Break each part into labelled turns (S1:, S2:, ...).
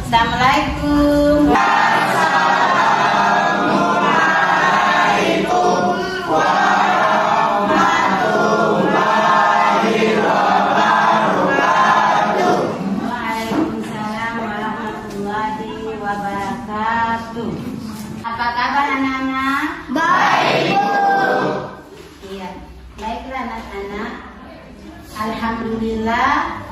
S1: Assalamualaikum. Waalaikumsalam warahmatullahi wabarakatuh. Apa kabar anak-anak?
S2: Baik, Bu.
S1: Iya, baiklah anak-anak. Alhamdulillah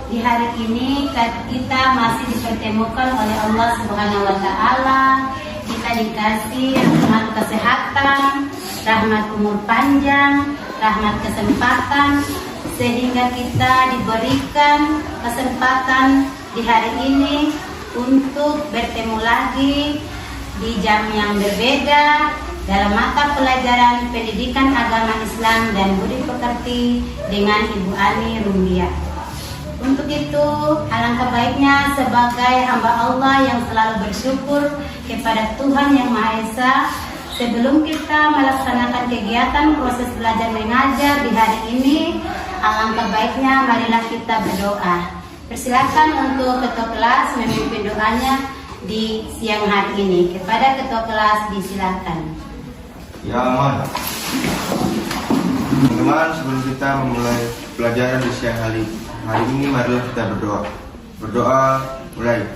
S1: di hari ini kita masih dipertemukan oleh Allah Subhanahu wa taala. Kita dikasih rahmat kesehatan, rahmat umur panjang, rahmat kesempatan, sehingga kita diberikan kesempatan di hari ini untuk bertemu lagi di jam yang berbeda dalam mata pelajaran pendidikan agama Islam dan budi pekerti dengan Ibu Ani Rumbiah. Untuk itu, alangkah baiknya sebagai hamba Allah yang selalu bersyukur kepada Tuhan Yang Maha Esa, sebelum kita melaksanakan kegiatan proses belajar mengajar di hari ini, alangkah baiknya marilah kita berdoa. Persilakan untuk ketua kelas memimpin doanya di siang hari ini. Kepada ketua kelas disilakan.
S3: Ya aman. Teman-teman, sebelum kita memulai pelajaran di siang hari ini, marilah kita berdoa. Berdoa mulai.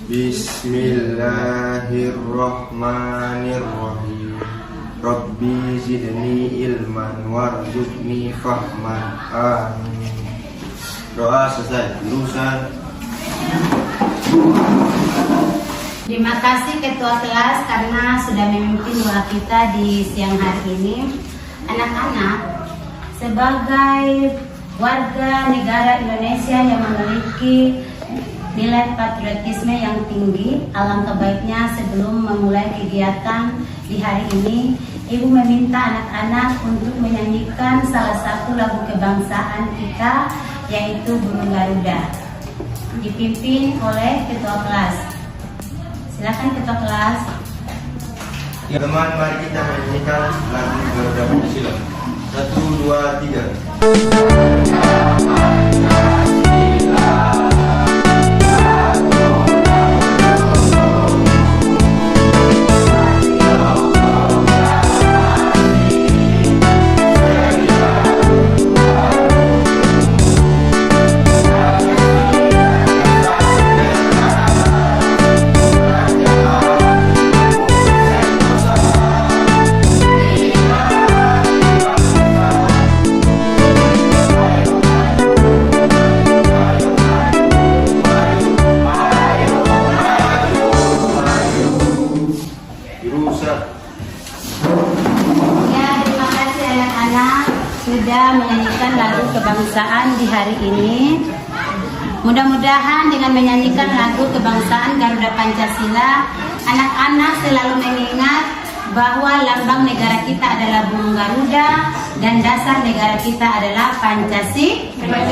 S3: Bismillahirrahmanirrahim. Rabbi zidni ilman warzuqni fahman. Amin. Doa selesai. Lulusan.
S1: Terima kasih ketua kelas karena sudah memimpin doa kita di siang hari ini. Anak-anak, sebagai warga negara Indonesia yang memiliki nilai patriotisme yang tinggi, alangkah baiknya sebelum memulai kegiatan di hari ini, Ibu meminta anak-anak untuk menyanyikan salah satu lagu kebangsaan kita, yaitu Burung Garuda, dipimpin oleh ketua kelas. Silakan ketua kelas.
S3: Ya teman, mari kita menyanyikan lagu Garuda Pancasila. 1, 2, 3.
S1: Sudah menyanyikan lagu kebangsaan di hari ini. Mudah-mudahan dengan menyanyikan lagu kebangsaan Garuda Pancasila, anak-anak selalu mengingat bahwa lambang negara kita adalah burung Garuda dan dasar negara kita adalah Pancasila.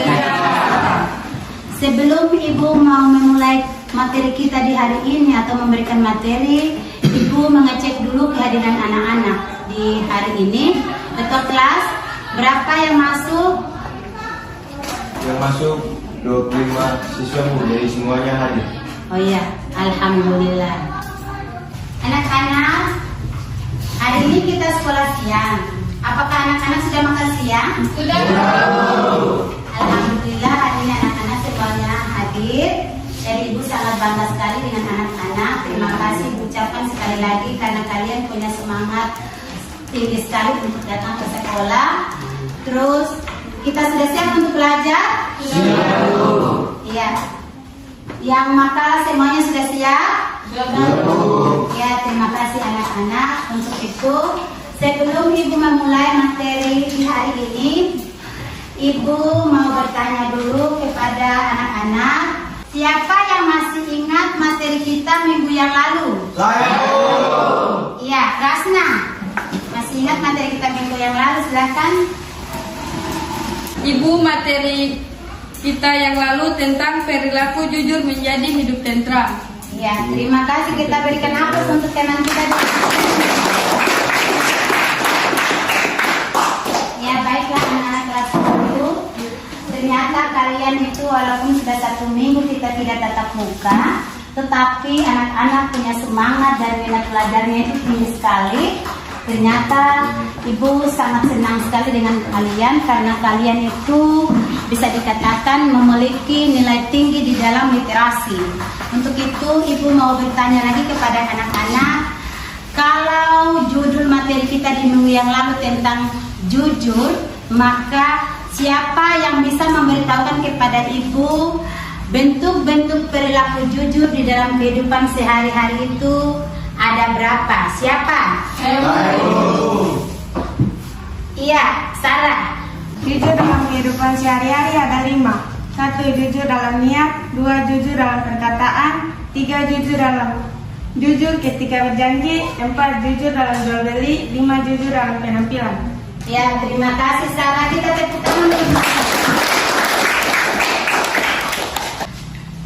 S1: Sebelum Ibu mau memulai materi kita di hari ini atau memberikan materi, Ibu mengecek dulu kehadiran anak-anak di hari ini. Ketua kelas, berapa yang masuk?
S3: Yang masuk 25 siswa, jadi semuanya hadir.
S1: Oh iya, alhamdulillah. Anak-anak, hari ini kita sekolah siang. Apakah anak-anak sudah makan siang?
S2: Sudah.
S1: Alhamdulillah, hari ini anak-anak semuanya hadir. Jadi Ibu sangat bangga sekali dengan anak-anak. Terima kasih Ibu ucapkan sekali lagi karena kalian punya semangat tinggi sekali untuk datang ke sekolah. Terus kita sudah siap untuk belajar?
S3: Siap.
S1: Iya. Yang makalah semuanya sudah siap? Ya, terima kasih anak-anak. Untuk itu, sebelum Ibu memulai materi di hari ini, Ibu mau bertanya dulu kepada anak-anak, siapa yang masih ingat materi kita minggu yang lalu?
S3: Saya.
S1: Iya, Rasna. Masih ingat materi kita minggu yang lalu? Silakan.
S2: Ibu, materi kita yang lalu tentang perilaku jujur menjadi hidup tentram.
S1: Ya, terima kasih. Kita berikan aplaus untuk teman kita. Ya, baiklah anak-anak kelas 10. Ternyata kalian itu walaupun sudah 1 minggu kita tidak tatap muka, Tetapi anak-anak punya semangat dan minat belajarnya itu tinggi sekali. Ternyata ibu sangat senang sekali dengan kalian karena kalian itu bisa dikatakan memiliki nilai tinggi di dalam literasi. Untuk itu ibu mau bertanya lagi kepada anak-anak, kalau judul materi kita di minggu yang lalu tentang jujur, maka siapa yang bisa memberitahukan kepada ibu bentuk-bentuk perilaku jujur di dalam kehidupan sehari-hari itu ada berapa? Siapa? Iya, Sarah.
S4: Jujur dalam kehidupan sehari-hari ada 5. 1. Jujur dalam niat. 2. Jujur dalam perkataan. 3. Jujur ketika berjanji. 4. Jujur dalam jual beli. 5. Jujur dalam penampilan.
S1: Ya, terima kasih Sarah. Kita tepuk tangan.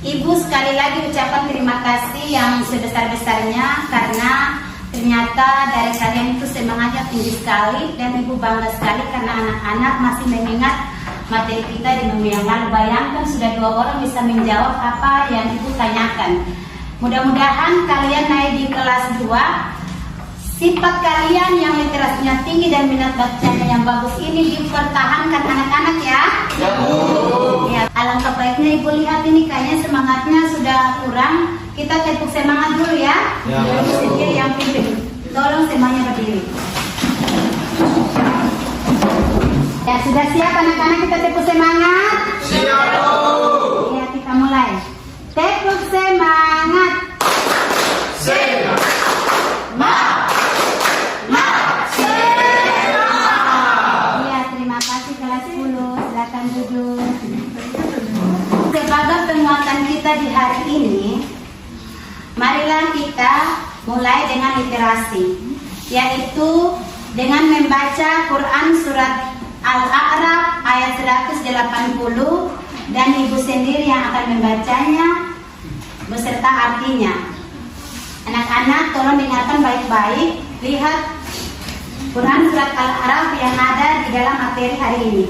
S1: Ibu sekali lagi ucapkan terima kasih yang sebesar-besarnya karena ternyata dari kalian itu semangatnya tinggi sekali dan ibu bangga sekali karena anak-anak masih mengingat materi kita di minggu yang lalu. Bayangkan sudah 2 orang bisa menjawab apa yang ibu tanyakan. Mudah-mudahan kalian naik di kelas 2. Sifat kalian yang literasinya tinggi dan minat bacanya yang bagus ini dipertahankan anak-anak ya. Ya, alangkah baiknya ibu lihat ini kayaknya semangatnya sudah kurang. Kita tepuk semangat dulu ya. Ibu sendiri yang pimpin. Tolong semuanya berdiri. Ya, sudah siap anak-anak, kita tepuk semangat? Siap. Ya, kita mulai. Tepuk semangat. Semangat. Ya, terima kasih kelas 10. Silakan duduk. Sebagai penguatan kita di hari ini, marilah kita mulai dengan literasi, yaitu dengan membaca Quran surat Al-A'raf ayat 180 dan ibu sendiri yang akan membacanya beserta artinya. Anak-anak tolong dengarkan baik-baik, lihat Quran surat Al-A'raf yang ada di dalam materi hari ini.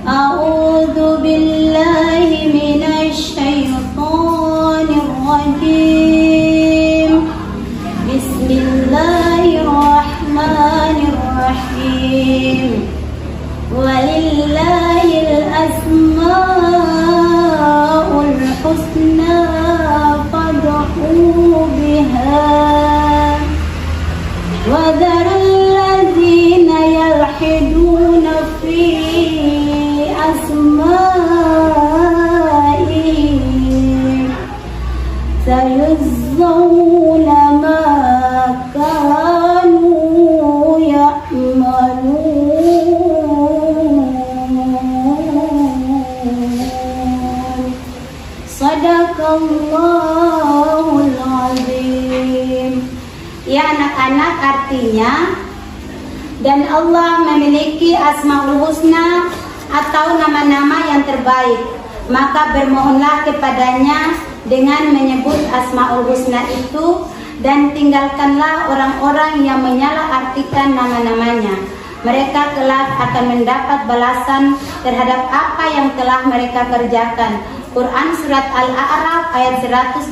S1: A'udzu billahi minasy syaithanir rajim. Bismillahirrahmanirrahim. Walillahil asmaul husna fad'u biha wa dharul ladzina yalhiduna fi asma'i sayuzzawna ma kanu ya'malun. Sadaqallahul azim. Ya anak-anak, artinya dan Allah memiliki asmaul husna atau nama-nama yang terbaik, maka bermohonlah kepadanya dengan menyebut asmaul husna itu dan tinggalkanlah orang-orang yang menyalahartikan nama-namanya. Mereka kelak akan mendapat balasan terhadap apa yang telah mereka kerjakan. Quran surat Al-A'raf ayat 180.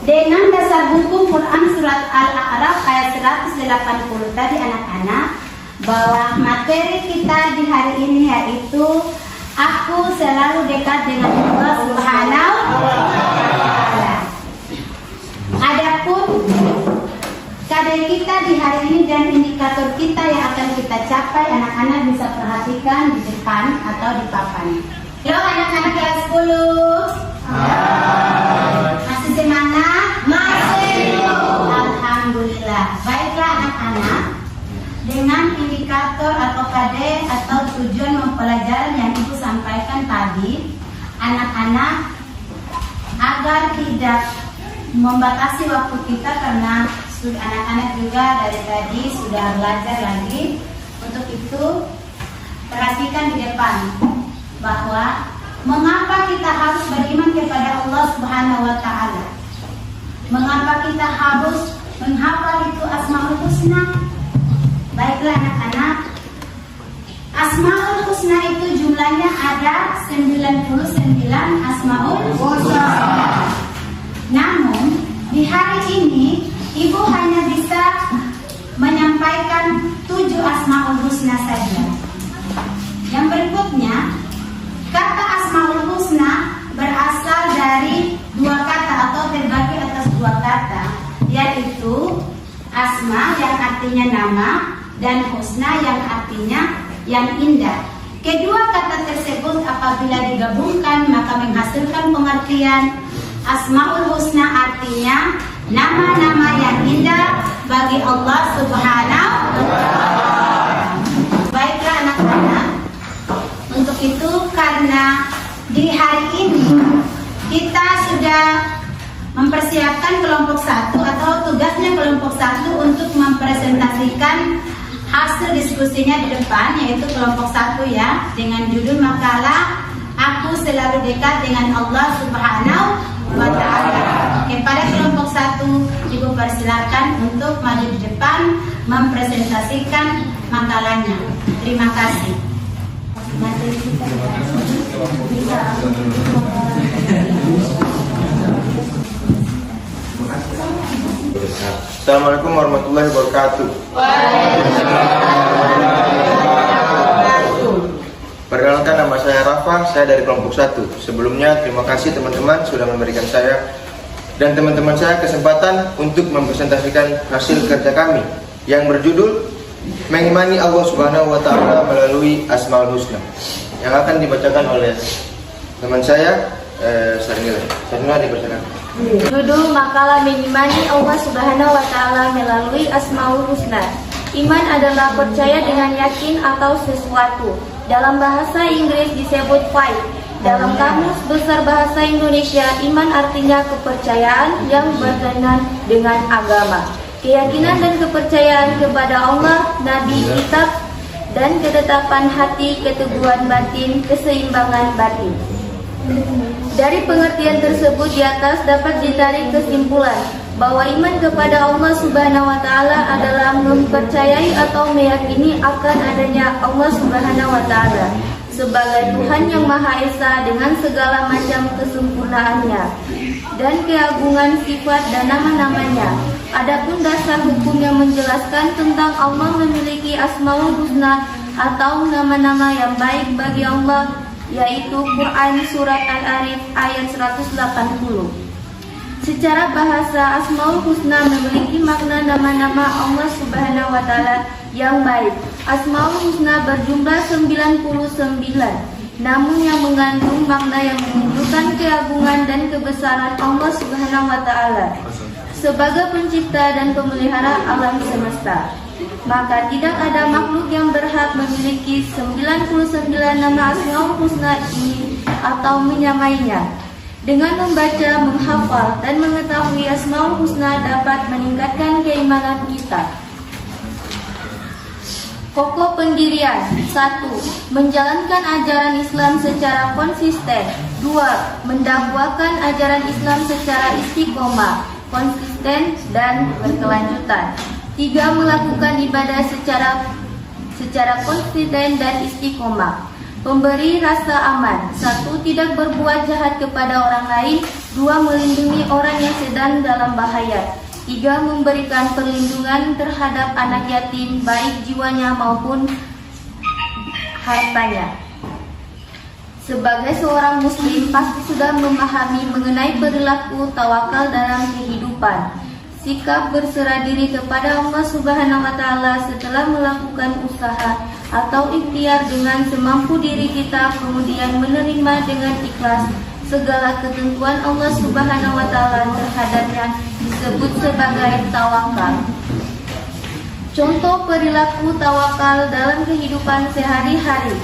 S1: Dengan dasar buku Quran surat Al-A'raf ayat 180 tadi anak-anak, bahwa materi kita di hari ini yaitu aku selalu dekat dengan Allah Subhanahu wa Ta'ala. Adapun kadar kita di hari ini dan indikator kita yang akan kita capai, anak-anak bisa perhatikan di depan atau di papan. Halo anak-anak kelas 10. Masih semangat? Masih. Alhamdulillah. Baiklah anak-anak, dengan indikator atau KD atau tujuan mempelajari yang ibu sampaikan tadi, anak-anak agar tidak membatasi waktu kita karena anak-anak juga dari tadi sudah belajar lagi. Untuk itu perhatikan di depan bahwa mengapa kita harus beriman kepada Allah Subhanahu wa Ta'ala, mengapa kita harus menghafal itu Asmaul Husna. Baiklah anak-anak, Asmaul Husna itu jumlahnya ada 99 Asmaul Husna. sampaikan 7 Asmaul Husna saja. Yang berikutnya, kata Asmaul Husna berasal dari 2 kata atau terbagi atas 2 kata, yaitu asma yang artinya nama dan husna yang artinya yang indah. Kedua kata tersebut apabila digabungkan maka menghasilkan pengertian Asmaul Husna, artinya nama-nama yang indah bagi Allah Subhanahu wa Ta'ala. Baiklah anak-anak, untuk itu karena di hari ini kita sudah mempersiapkan kelompok 1 atau tugasnya kelompok 1 untuk mempresentasikan hasil diskusinya di depan, yaitu kelompok 1 ya, dengan judul makalah Aku Selalu Dekat Dengan Allah Subhanahu wa Ta'ala. Kepada kelompok 1 Ibu persilakan untuk maju di depan mempresentasikan makalahnya. Terima kasih.
S3: Assalamualaikum warahmatullahi wabarakatuh. Perkenalkan, nama saya Rafa, saya dari kelompok 1. Sebelumnya terima kasih teman-teman sudah memberikan saya dan teman-teman saya kesempatan untuk mempresentasikan hasil kerja kami yang berjudul Mengimani Allah Subhanahu wa Ta'ala melalui Asmaul Husna, yang akan dibacakan oleh teman saya Sarnila dipersilakan.
S5: Judul makalah Mengimani Allah Subhanahu wa Ta'ala melalui Asmaul Husna. Iman adalah percaya dengan yakin atau sesuatu. Dalam bahasa Inggris disebut faith. Dalam Kamus Besar Bahasa Indonesia, iman artinya kepercayaan yang berkaitan dengan agama, keyakinan dan kepercayaan kepada Allah, Nabi, kitab, dan ketetapan hati, keteguhan batin, keseimbangan batin. Dari pengertian tersebut di atas dapat ditarik kesimpulan bahwa iman kepada Allah Subhanahu wa Ta'ala adalah mempercayai atau meyakini akan adanya Allah Subhanahu wa Ta'ala sebagai Tuhan yang Maha Esa dengan segala macam kesempurnaannya dan keagungan sifat dan nama-namanya. Adapun dasar hukum yang menjelaskan tentang Allah memiliki Asmaul Husna atau nama-nama yang baik bagi Allah, yaitu Quran Surat Al-Arif ayat 180. Secara bahasa, Asmaul Husna memiliki makna nama-nama Allah Subhanahu wa Ta'ala yang baik. Asmaul Husna berjumlah 99, namun yang mengandung makna yang menunjukkan keagungan dan kebesaran Allah Subhanahu wa Ta'ala sebagai pencipta dan pemelihara alam semesta. Maka tidak ada makhluk yang berhak memiliki 99 nama Asmaul Husna ini atau menyamainya. Dengan membaca, menghafal, dan mengetahui Asmaul Husna dapat meningkatkan keimanan kita. Pokok pendirian. 1. Menjalankan ajaran Islam secara konsisten. 2. Mendakwakan ajaran Islam secara istiqomah, konsisten, dan berkelanjutan. 3. Melakukan ibadah secara konsisten dan istiqomah. Pemberi rasa aman. 1. Tidak berbuat jahat kepada orang lain. 2. Melindungi orang yang sedang dalam bahaya. 3. Memberikan perlindungan terhadap anak yatim, baik jiwanya maupun hartanya. Sebagai seorang muslim pasti sudah memahami mengenai perilaku tawakal dalam kehidupan. Sikap berserah diri kepada Allah Subhanahu wa Ta'ala setelah melakukan usaha atau ikhtiar dengan semampu diri kita, kemudian menerima dengan ikhlas segala ketentuan Allah Subhanahu wa Ta'ala terhadapnya disebut sebagai tawakal. Contoh perilaku tawakal dalam kehidupan sehari-hari.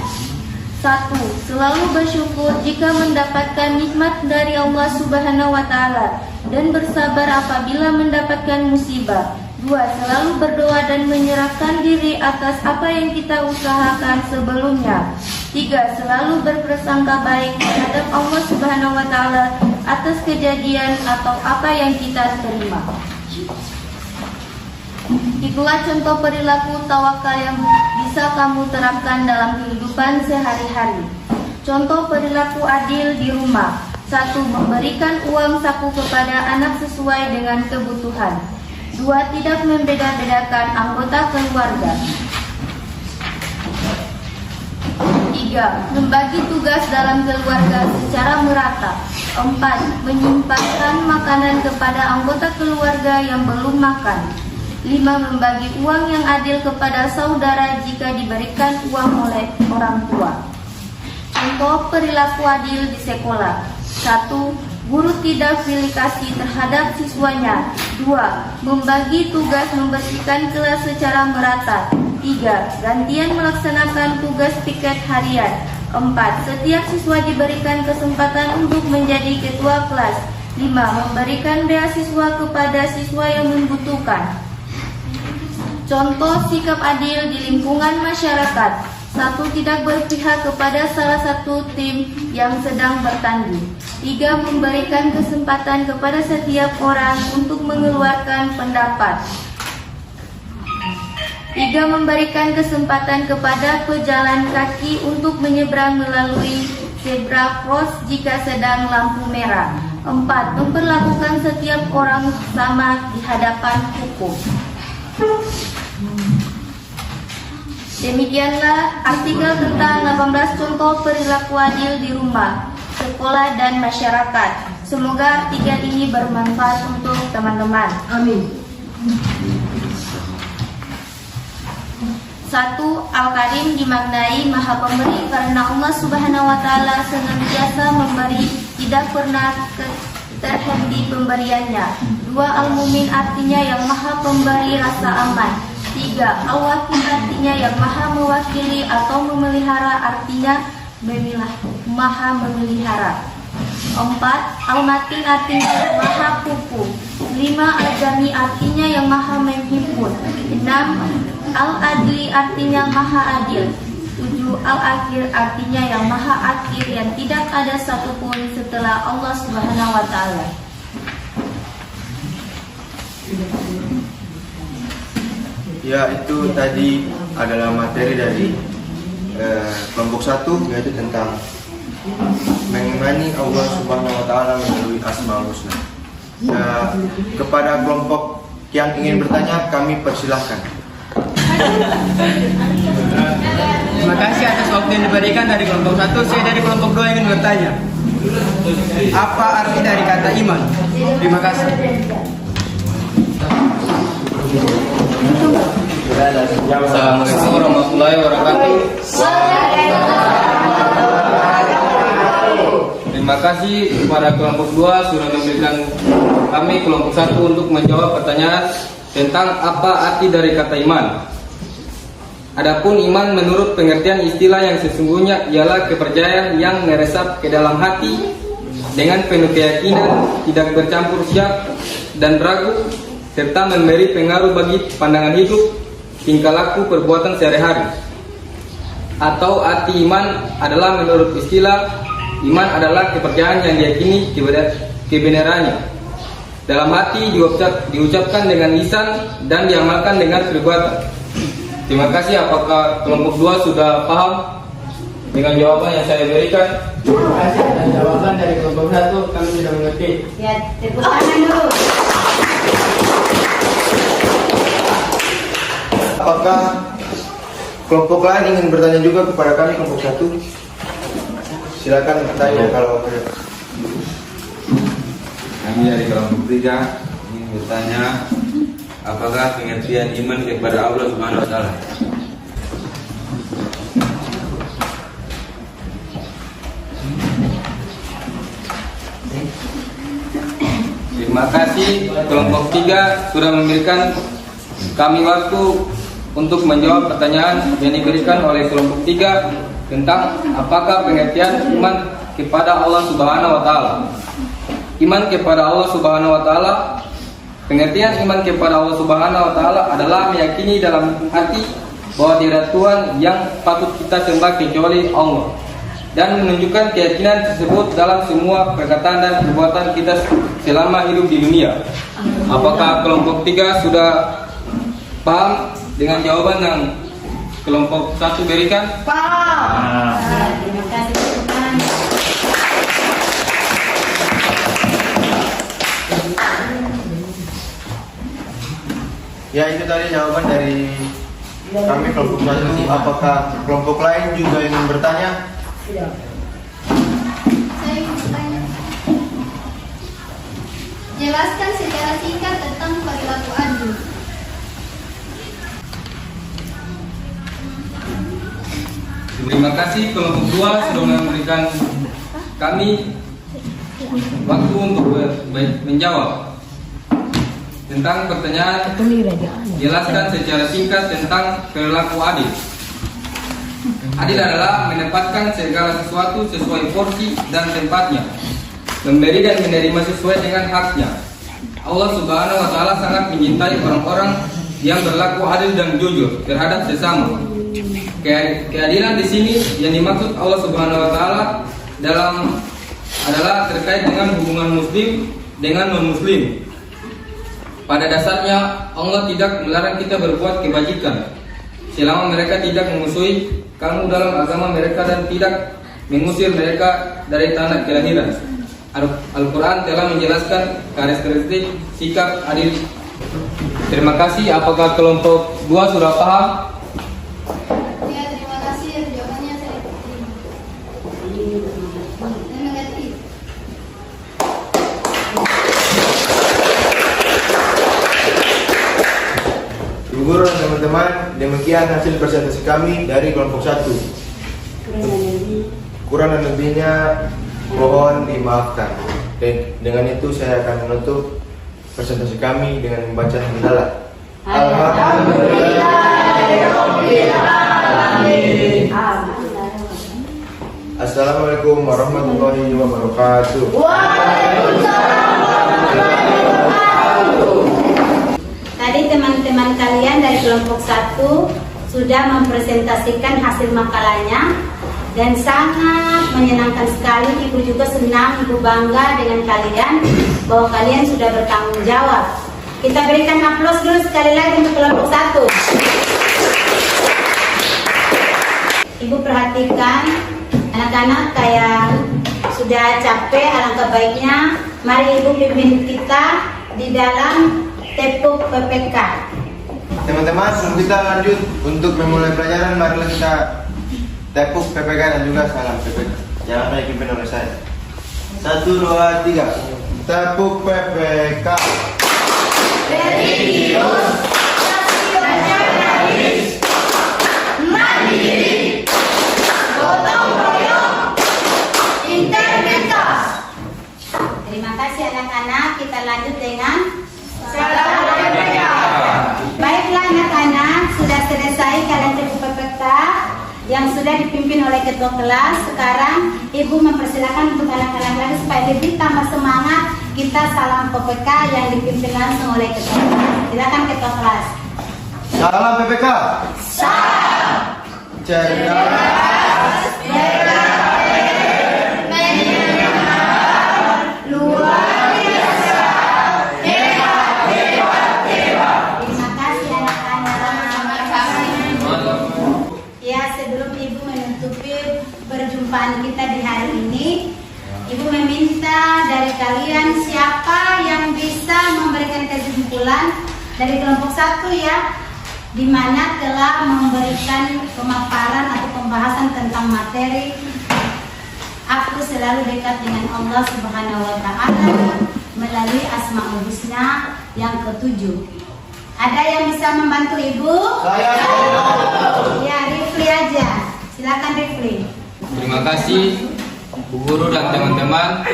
S5: 1. Selalu bersyukur jika mendapatkan nikmat dari Allah Subhanahu wa Ta'ala dan bersabar apabila mendapatkan musibah. 2. Selalu berdoa dan menyerahkan diri atas apa yang kita usahakan sebelumnya. 3. Selalu berprasangka baik terhadap Allah Subhanahu wa Ta'ala atas kejadian atau apa yang kita terima. Itulah contoh perilaku tawakal yang bisa kamu terapkan dalam kehidupan sehari-hari. Contoh perilaku adil di rumah. 1. Memberikan uang saku kepada anak sesuai dengan kebutuhan. 2. Tidak membeda-bedakan anggota keluarga. 3. Membagi tugas dalam keluarga secara merata. 4. Menyimpangkan makanan kepada anggota keluarga yang belum makan. 5. Membagi uang yang adil kepada saudara jika diberikan uang oleh orang tua. Contoh perilaku adil di sekolah. 1. Guru tidak pilih kasih terhadap siswanya. 2. Membagi tugas membersihkan kelas secara merata. 3. Gantian melaksanakan tugas piket harian. 4. Setiap siswa diberikan kesempatan untuk menjadi ketua kelas. 5. Memberikan beasiswa kepada siswa yang membutuhkan. Contoh sikap adil di lingkungan masyarakat. 1. Tidak berpihak kepada salah satu tim yang sedang bertanding. 3. Memberikan kesempatan kepada setiap orang untuk mengeluarkan pendapat. 3. Memberikan kesempatan kepada pejalan kaki untuk menyeberang melalui zebra cross jika sedang lampu merah. 4. Memperlakukan setiap orang sama di hadapan hukum. Demikianlah artikel tentang 18 contoh perilaku adil di rumah, sekolah, dan masyarakat. Semoga artikel ini bermanfaat untuk teman-teman. Amin. 1. Al-Karim dimaknai Maha Pemberi karena Allah Subhanahu wa Ta'ala senantiasa memberi, tidak pernah terhenti pemberiannya. 2. Al-Mumin artinya yang Maha Pemberi rasa aman. 3. Al-Wakil artinya yang Maha mewakili atau memelihara, artinya Maha memelihara. 4. Al-Matin artinya yang Maha kukuh. 5. Al-Jami artinya yang Maha menghimpun. 6. Al-Adli artinya Maha adil. 7. Al-Akhir artinya yang Maha akhir, yang tidak ada satupun setelah Allah Subhanahu wa Ta'ala.
S3: Ya, itu tadi adalah materi dari kelompok 1, yaitu tentang mengimani Allah Subhanahu wa Ta'ala melalui Asmaul Husna. Kepada kelompok yang ingin bertanya, kami persilahkan.
S6: Terima kasih atas waktu yang diberikan dari kelompok 1. Saya dari kelompok 2 ingin bertanya, apa arti dari kata iman? Terima kasih.
S7: Assalamualaikum warahmatullahi wabarakatuh. Terima kasih kepada kelompok 2 sudah memberikan kami kelompok 1 untuk menjawab pertanyaan tentang apa arti dari kata iman. Adapun iman menurut pengertian istilah yang sesungguhnya ialah kepercayaan yang meresap ke dalam hati dengan penuh keyakinan, tidak bercampur syak dan ragu, serta memberi pengaruh bagi pandangan hidup, tingkah laku, perbuatan sehari-hari. Atau arti iman adalah menurut istilah, iman adalah kepercayaan yang diyakini kebenarannya dalam hati, diucapkan dengan lisan dan diamalkan dengan perbuatan. Terima kasih. Apakah kelompok 2 sudah paham dengan jawaban yang saya berikan?
S6: Terima kasih atas jawaban dari kelompok 1. Kami sudah mengerti.
S1: Ya, tepuk tangan dulu.
S3: Apakah kelompok lain ingin bertanya juga kepada kami kelompok 1? Silakan bertanya kalau
S8: kami dari kelompok 3 ingin bertanya, apakah pengertian iman kepada Allah Subhanahu wa Ta'ala?
S7: Terima kasih kelompok 3 sudah memberikan kami waktu untuk menjawab pertanyaan yang diberikan oleh kelompok 3 tentang apakah pengertian iman kepada Allah Subhanahu wa Ta'ala. Iman kepada Allah Subhanahu wa Ta'ala, pengertian iman kepada Allah Subhanahu wa Ta'ala adalah meyakini dalam hati bahwa tiada Tuhan yang patut kita sembah kecuali Allah, dan menunjukkan keyakinan tersebut dalam semua perkataan dan perbuatan kita selama hidup di dunia. Apakah kelompok 3 sudah paham dengan jawaban yang kelompok 1 berikan?
S1: Paham. Terima kasih teman.
S3: Ya, itu tadi jawaban dari kami kelompok 1. Apakah kelompok lain juga ingin bertanya?
S9: Saya ingin bertanya. Jelaskan secara singkat tentang perilaku adil.
S7: Terima kasih kelompok 2 sudah memberikan kami waktu untuk menjawab tentang pertanyaan. Jelaskan secara singkat tentang perilaku adil. Adil adalah menempatkan segala sesuatu sesuai porsi dan tempatnya, memberi dan menerima sesuai dengan haknya. Allah Subhanahu wa Ta'ala sangat mencintai orang-orang yang berlaku adil dan jujur terhadap sesama. Keadilan di sini yang dimaksud Allah Subhanahu wa Ta'ala adalah terkait dengan hubungan muslim dengan non-muslim. Pada dasarnya Allah tidak melarang kita berbuat kebajikan selama mereka tidak memusuhi kamu dalam agama mereka dan tidak mengusir mereka dari tanah kelahiran. Al-Quran telah menjelaskan karakteristik sikap adil. Terima kasih. Apakah kelompok 2 sudah paham?
S9: Ya, terima kasih. Jawabannya saya terima. Dan negatif.
S3: Ibu guru dan teman-teman, demikian hasil presentasi kami dari kelompok 1. Kurang dan lebihnya mohon dimaafkan. Dan dengan itu saya akan menutup presentasi kami dengan membaca hamdalah. Assalamualaikum warahmatullahi wabarakatuh.
S1: Tadi teman-teman kalian dari kelompok 1 sudah mempresentasikan hasil makalahnya dan sangat menyenangkan sekali. Ibu juga senang, ibu bangga dengan kalian bahwa kalian sudah bertanggung jawab. Kita berikan aplaus dulu sekali lagi untuk kelompok 1. Ibu perhatikan anak-anak kayak sudah capek, alangkah baiknya mari ibu pimpin kita di dalam tepuk PPK.
S3: Teman-teman, sebelum kita lanjut untuk memulai pelajaran, marilah kita tepuk PPK dan juga salam PPK. Jangan hanya dipimpin oleh saya. 1, 2, 3. Tepuk PPK.
S9: Religius, nasionalis, mandiri, gotong royong, integritas.
S1: Terima kasih anak-anak. Kita lanjut dengan
S9: Salam PPK.
S1: baiklah anak-anak, sudah selesai kalian tepuk PPK yang sudah dipimpin oleh ketua kelas. Sekarang ibu mempersilakan untuk anak-anak lagi supaya lebih tambah semangat. Kita salam PPK yang dipimpin langsung oleh ketua kelas. Silakan ketua kelas.
S3: Salam PPK.
S9: Salam.
S3: Cerdas.
S9: Luar biasa. Hebat.
S1: Terima kasih anak-anak. Ya, sebelum ibu menutupi perjumpaan kita di hari ini, ibu meminta dari kalian siapa yang bisa memberikan kesimpulan dari kelompok 1 ya, di mana telah memberikan pemaparan atau pembahasan tentang materi aku selalu dekat dengan Allah Subhanahu wa Ta'ala melalui Asmaul Husna yang ke-7. Ada yang bisa membantu ibu?
S3: Saya.
S1: Ya, Rifli aja. Silakan Rifli.
S7: Terima kasih Bu Guru dan teman-teman.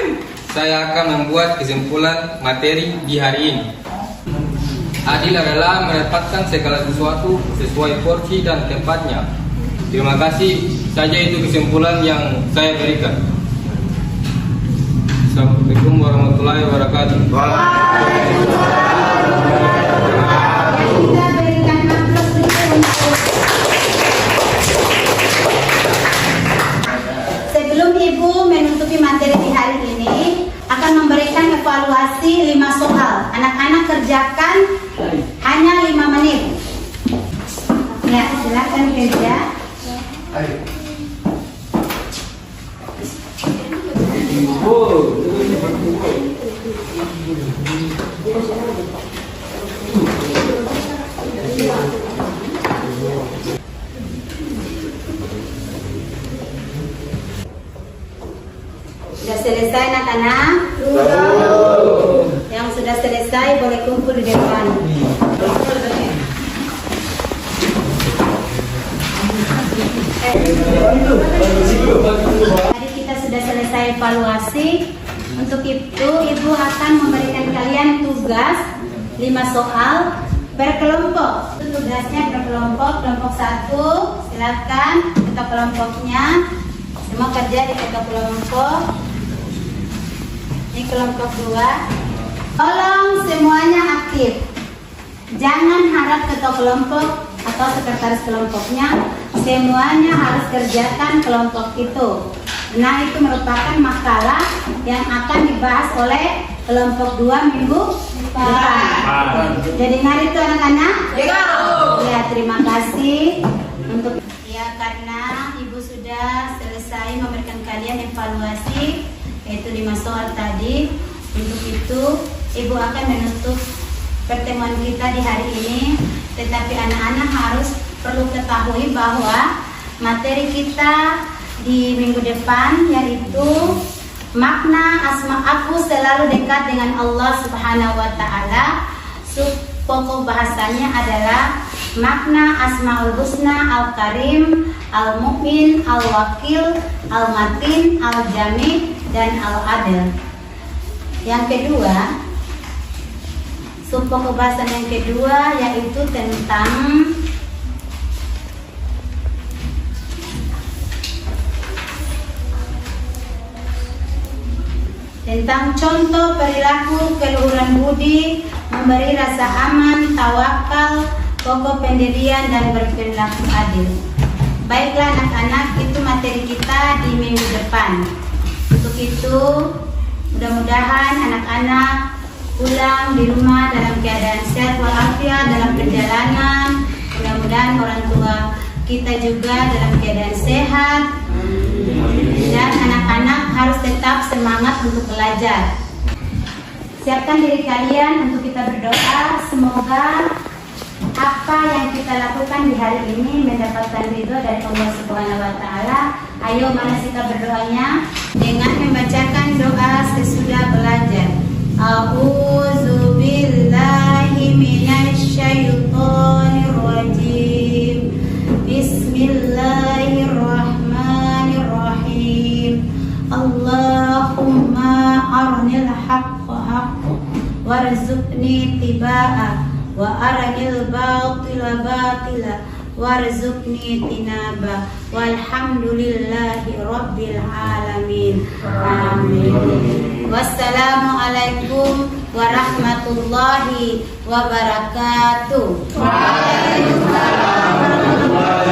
S7: Saya akan membuat kesimpulan materi di hari ini. Adil adalah mendapatkan segala sesuatu sesuai porsi dan tempatnya. Terima kasih. Saja itu kesimpulan yang saya berikan. Assalamualaikum warahmatullahi wabarakatuh.
S1: Kita berikan aplaus dulu untuk. Sebelum ibu menutupi materi di hari ini, akan memberikan evaluasi 5 soal. Anak-anak kerjakan hanya 5 menit. Ya, silakan kerja.
S3: Ayo.
S1: boleh kumpul di depan. Tadi kita sudah selesai evaluasi. Untuk itu, Ibu akan memberikan kalian tugas 5 soal per kelompok. Itu tugasnya per kelompok. Kelompok 1, silakan ketua kelompoknya. Semua kerja di ketua kelompok. Ini kelompok 2. Tolong semuanya aktif. Jangan harap ketua kelompok atau sekretaris kelompoknya semuanya harus kerjakan kelompok itu. Nah, itu merupakan makalah yang akan dibahas oleh kelompok 2 minggu depan. Jadi hari itu anak-anak? Ya, terima kasih untuk karena Ibu sudah selesai memberikan kalian evaluasi yaitu 5 soal tadi. Untuk itu Ibu akan menutup pertemuan kita di hari ini. Tetapi anak-anak harus perlu ketahui bahwa materi kita di minggu depan yaitu makna asma aku selalu dekat dengan Allah Subhanahu wa taala. Pokok bahasanya adalah makna Asmaul Husna Al-Karim, Al-Mu'min, Al-Wakil, Al-Matin, Al-Jami, dan Al-Adil. Yang kedua, pokok bahasan yang kedua yaitu tentang contoh perilaku keluhuran budi, memberi rasa aman, tawakal, pokok pendirian, dan berperilaku adil. Baiklah anak-anak, itu materi kita di minggu depan. Untuk itu, mudah-mudahan anak-anak pulang di rumah dalam keadaan sehat walafiat dalam perjalanan. Mudah-mudahan orang tua kita juga dalam keadaan sehat. Dan anak-anak harus tetap semangat untuk belajar. Siapkan diri kalian untuk kita berdoa. Semoga apa yang kita lakukan di hari ini mendapatkan ridho dari Allah Subhanahu wa taala. Ayo, mana kita berdoanya? Dengan membacakan doa sesudah belajar. A'udzu billahi minasyaitonir rajim. Bismillahirrahmanirrahim. Allahumma arnil haqqa haqqa warzuqni tibaa wa aranil batila batila warzuqni tinaba walhamdulillahi rabbil alamin. Amin. Wassalamualaikum warahmatullahi wabarakatuh.
S3: Waalaikumsalam warahmatullahi